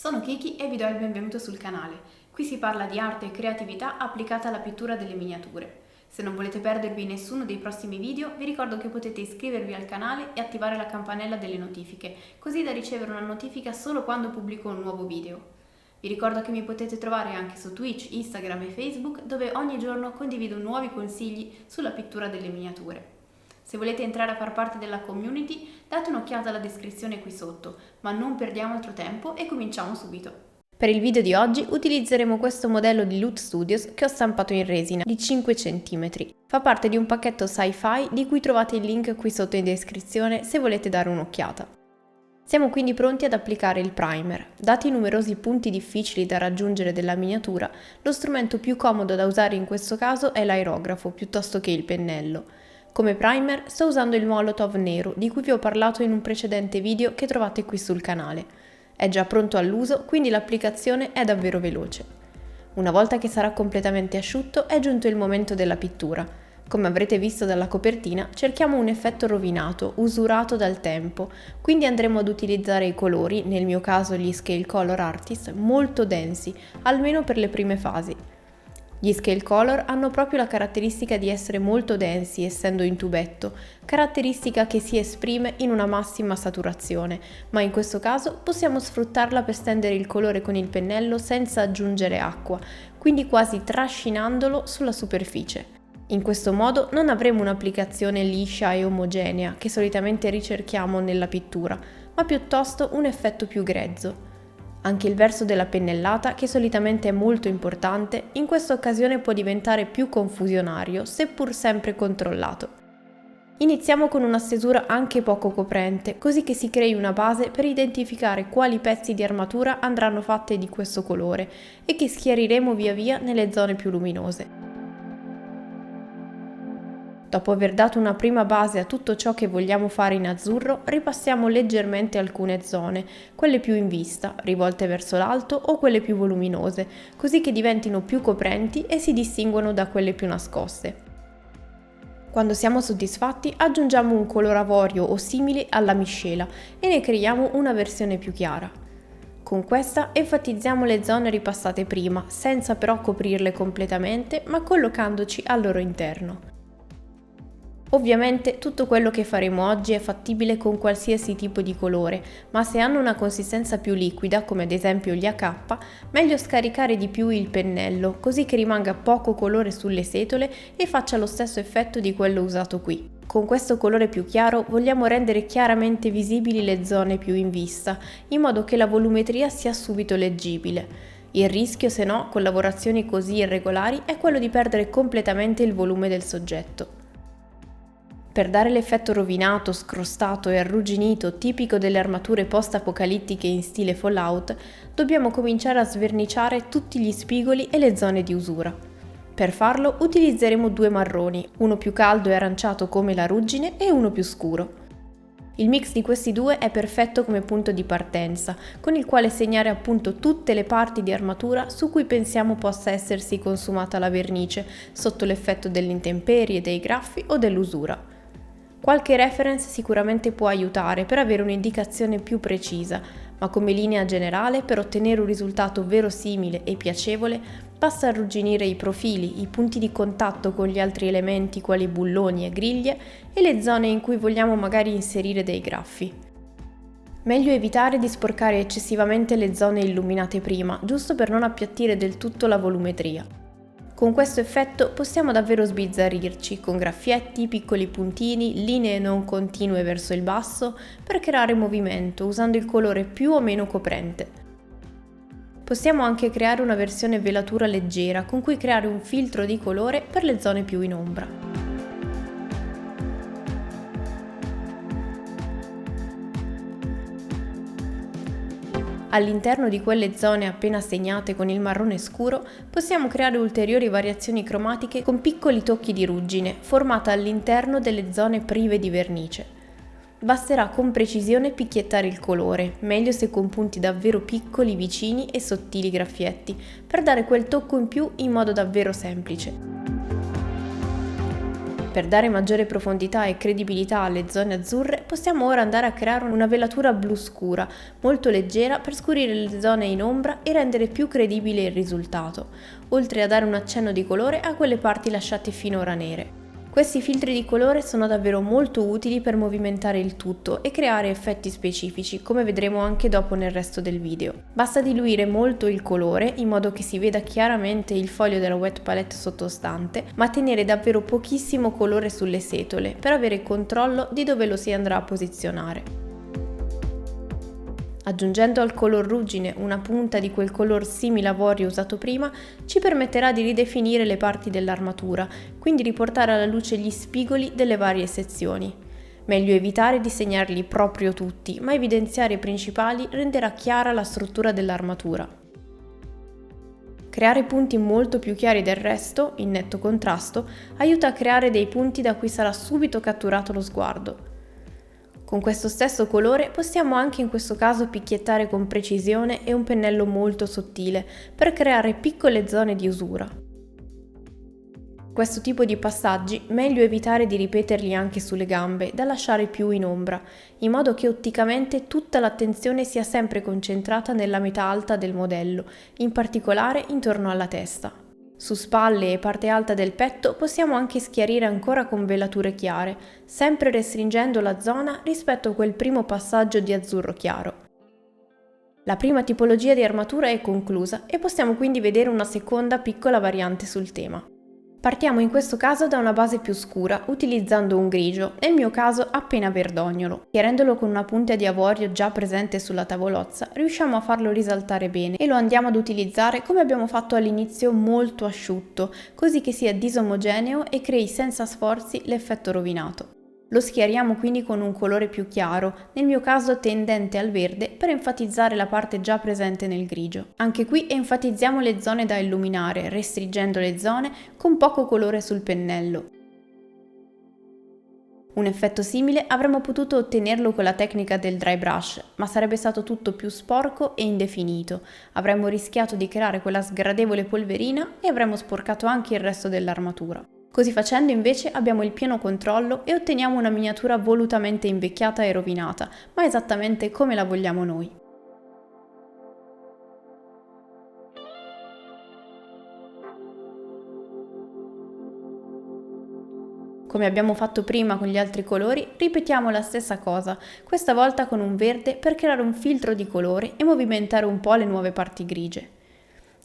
Sono Kiki e vi do il benvenuto sul canale. Qui si parla di arte e creatività applicata alla pittura delle miniature. Se non volete perdervi nessuno dei prossimi video, vi ricordo che potete iscrivervi al canale e attivare la campanella delle notifiche, così da ricevere una notifica solo quando pubblico un nuovo video. Vi ricordo che mi potete trovare anche su Twitch, Instagram e Facebook, dove ogni giorno condivido nuovi consigli sulla pittura delle miniature. Se volete entrare a far parte della community, date un'occhiata alla descrizione qui sotto, ma non perdiamo altro tempo e cominciamo subito. Per il video di oggi utilizzeremo questo modello di Loot Studios che ho stampato in resina di 5 cm. Fa parte di un pacchetto sci-fi di cui trovate il link qui sotto in descrizione se volete dare un'occhiata. Siamo quindi pronti ad applicare il primer. Dati i numerosi punti difficili da raggiungere della miniatura, lo strumento più comodo da usare in questo caso è l'aerografo piuttosto che il pennello. Come primer sto usando il Molotov nero di cui vi ho parlato in un precedente video che trovate qui sul canale. È già pronto all'uso, quindi l'applicazione è davvero veloce. Una volta che sarà completamente asciutto è giunto il momento della pittura. Come avrete visto dalla copertina, cerchiamo un effetto rovinato, usurato dal tempo, quindi andremo ad utilizzare i colori, nel mio caso gli Scale Color Artist, molto densi, almeno per le prime fasi. Gli Scale Color hanno proprio la caratteristica di essere molto densi essendo in tubetto, caratteristica che si esprime in una massima saturazione, ma in questo caso possiamo sfruttarla per stendere il colore con il pennello senza aggiungere acqua, quindi quasi trascinandolo sulla superficie. In questo modo non avremo un'applicazione liscia e omogenea che solitamente ricerchiamo nella pittura, ma piuttosto un effetto più grezzo. Anche il verso della pennellata, che solitamente è molto importante, in questa occasione può diventare più confusionario, seppur sempre controllato. Iniziamo con una stesura anche poco coprente, così che si crei una base per identificare quali pezzi di armatura andranno fatte di questo colore e che schiariremo via via nelle zone più luminose. Dopo aver dato una prima base a tutto ciò che vogliamo fare in azzurro, ripassiamo leggermente alcune zone, quelle più in vista, rivolte verso l'alto o quelle più voluminose, così che diventino più coprenti e si distinguono da quelle più nascoste. Quando siamo soddisfatti, aggiungiamo un color avorio o simile alla miscela e ne creiamo una versione più chiara. Con questa enfatizziamo le zone ripassate prima, senza però coprirle completamente, ma collocandoci al loro interno. Ovviamente tutto quello che faremo oggi è fattibile con qualsiasi tipo di colore, ma se hanno una consistenza più liquida, come ad esempio gli AK, meglio scaricare di più il pennello, così che rimanga poco colore sulle setole e faccia lo stesso effetto di quello usato qui. Con questo colore più chiaro vogliamo rendere chiaramente visibili le zone più in vista, in modo che la volumetria sia subito leggibile. Il rischio, se no, con lavorazioni così irregolari, è quello di perdere completamente il volume del soggetto. Per dare l'effetto rovinato, scrostato e arrugginito tipico delle armature post-apocalittiche in stile Fallout, dobbiamo cominciare a sverniciare tutti gli spigoli e le zone di usura. Per farlo utilizzeremo due marroni, uno più caldo e aranciato come la ruggine e uno più scuro. Il mix di questi due è perfetto come punto di partenza, con il quale segnare appunto tutte le parti di armatura su cui pensiamo possa essersi consumata la vernice, sotto l'effetto delle intemperie, dei graffi o dell'usura. Qualche reference sicuramente può aiutare per avere un'indicazione più precisa, ma come linea generale, per ottenere un risultato verosimile e piacevole, basta arrugginire i profili, i punti di contatto con gli altri elementi quali bulloni e griglie e le zone in cui vogliamo magari inserire dei graffi. Meglio evitare di sporcare eccessivamente le zone illuminate prima, giusto per non appiattire del tutto la volumetria. Con questo effetto possiamo davvero sbizzarrirci con graffietti, piccoli puntini, linee non continue verso il basso per creare movimento usando il colore più o meno coprente. Possiamo anche creare una versione velatura leggera con cui creare un filtro di colore per le zone più in ombra. All'interno di quelle zone appena segnate con il marrone scuro possiamo creare ulteriori variazioni cromatiche con piccoli tocchi di ruggine formata all'interno delle zone prive di vernice. Basterà con precisione picchiettare il colore, meglio se con punti davvero piccoli, vicini e sottili graffietti, per dare quel tocco in più in modo davvero semplice. Per dare maggiore profondità e credibilità alle zone azzurre, possiamo ora andare a creare una velatura blu scura, molto leggera per scurire le zone in ombra e rendere più credibile il risultato, oltre a dare un accenno di colore a quelle parti lasciate finora nere. Questi filtri di colore sono davvero molto utili per movimentare il tutto e creare effetti specifici, come vedremo anche dopo nel resto del video. Basta diluire molto il colore in modo che si veda chiaramente il foglio della wet palette sottostante, ma tenere davvero pochissimo colore sulle setole per avere controllo di dove lo si andrà a posizionare. Aggiungendo al color ruggine una punta di quel color simile avorio usato prima ci permetterà di ridefinire le parti dell'armatura, quindi riportare alla luce gli spigoli delle varie sezioni. Meglio evitare di segnarli proprio tutti, ma evidenziare i principali renderà chiara la struttura dell'armatura. Creare punti molto più chiari del resto, in netto contrasto, aiuta a creare dei punti da cui sarà subito catturato lo sguardo. Con questo stesso colore possiamo anche in questo caso picchiettare con precisione e un pennello molto sottile per creare piccole zone di usura. Questo tipo di passaggi meglio evitare di ripeterli anche sulle gambe, da lasciare più in ombra, in modo che otticamente tutta l'attenzione sia sempre concentrata nella metà alta del modello, in particolare intorno alla testa. Su spalle e parte alta del petto possiamo anche schiarire ancora con velature chiare, sempre restringendo la zona rispetto a quel primo passaggio di azzurro chiaro. La prima tipologia di armatura è conclusa e possiamo quindi vedere una seconda piccola variante sul tema. Partiamo in questo caso da una base più scura, utilizzando un grigio, nel mio caso appena verdognolo. Chiarendolo con una punta di avorio già presente sulla tavolozza, riusciamo a farlo risaltare bene e lo andiamo ad utilizzare come abbiamo fatto all'inizio, molto asciutto, così che sia disomogeneo e crei senza sforzi l'effetto rovinato. Lo schiariamo quindi con un colore più chiaro, nel mio caso tendente al verde, per enfatizzare la parte già presente nel grigio. Anche qui enfatizziamo le zone da illuminare, restringendo le zone con poco colore sul pennello. Un effetto simile avremmo potuto ottenerlo con la tecnica del dry brush, ma sarebbe stato tutto più sporco e indefinito. Avremmo rischiato di creare quella sgradevole polverina e avremmo sporcato anche il resto dell'armatura. Così facendo invece abbiamo il pieno controllo e otteniamo una miniatura volutamente invecchiata e rovinata, ma esattamente come la vogliamo noi. Come abbiamo fatto prima con gli altri colori, ripetiamo la stessa cosa, questa volta con un verde per creare un filtro di colore e movimentare un po' le nuove parti grigie.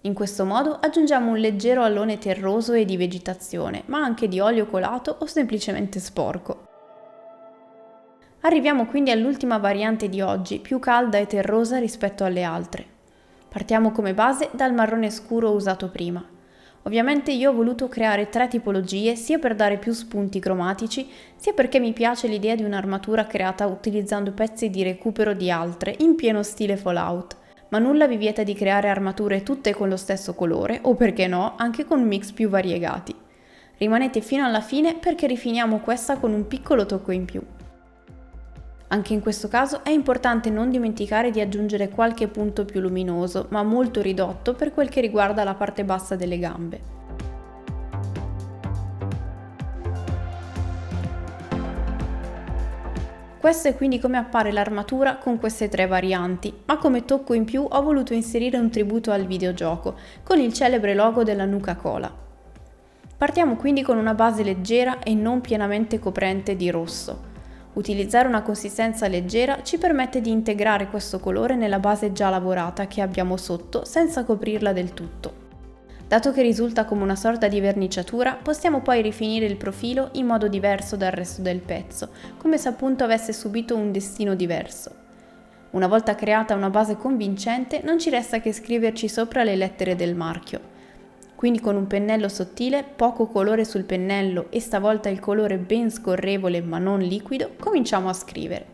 In questo modo aggiungiamo un leggero allone terroso e di vegetazione, ma anche di olio colato o semplicemente sporco. Arriviamo quindi all'ultima variante di oggi, più calda e terrosa rispetto alle altre. Partiamo come base dal marrone scuro usato prima. Ovviamente io ho voluto creare 3 tipologie sia per dare più spunti cromatici, sia perché mi piace l'idea di un'armatura creata utilizzando pezzi di recupero di altre, in pieno stile Fallout. Ma nulla vi vieta di creare armature tutte con lo stesso colore o, perché no, anche con mix più variegati. Rimanete fino alla fine perché rifiniamo questa con un piccolo tocco in più. Anche in questo caso è importante non dimenticare di aggiungere qualche punto più luminoso, ma molto ridotto per quel che riguarda la parte bassa delle gambe. Questo è quindi come appare l'armatura con queste 3 varianti, ma come tocco in più ho voluto inserire un tributo al videogioco, con il celebre logo della Nuka-Cola. Partiamo quindi con una base leggera e non pienamente coprente di rosso. Utilizzare una consistenza leggera ci permette di integrare questo colore nella base già lavorata che abbiamo sotto senza coprirla del tutto. Dato che risulta come una sorta di verniciatura, possiamo poi rifinire il profilo in modo diverso dal resto del pezzo, come se appunto avesse subito un destino diverso. Una volta creata una base convincente, non ci resta che scriverci sopra le lettere del marchio. Quindi con un pennello sottile, poco colore sul pennello e stavolta il colore ben scorrevole ma non liquido, cominciamo a scrivere.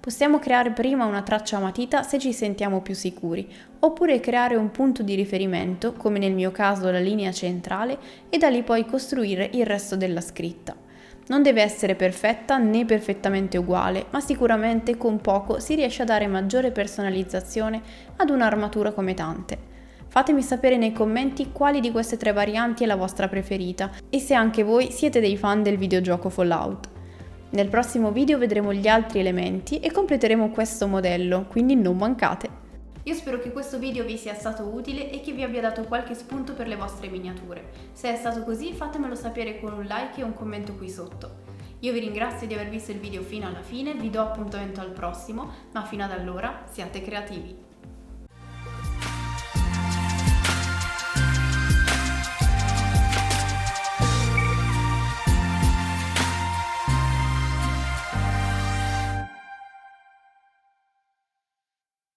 Possiamo creare prima una traccia a matita se ci sentiamo più sicuri, oppure creare un punto di riferimento, come nel mio caso la linea centrale, e da lì poi costruire il resto della scritta. Non deve essere perfetta né perfettamente uguale, ma sicuramente con poco si riesce a dare maggiore personalizzazione ad un'armatura come tante. Fatemi sapere nei commenti quali di queste 3 varianti è la vostra preferita e se anche voi siete dei fan del videogioco Fallout. Nel prossimo video vedremo gli altri elementi e completeremo questo modello, quindi non mancate! Io spero che questo video vi sia stato utile e che vi abbia dato qualche spunto per le vostre miniature. Se è stato così, fatemelo sapere con un like e un commento qui sotto. Io vi ringrazio di aver visto il video fino alla fine, vi do appuntamento al prossimo, ma fino ad allora siate creativi!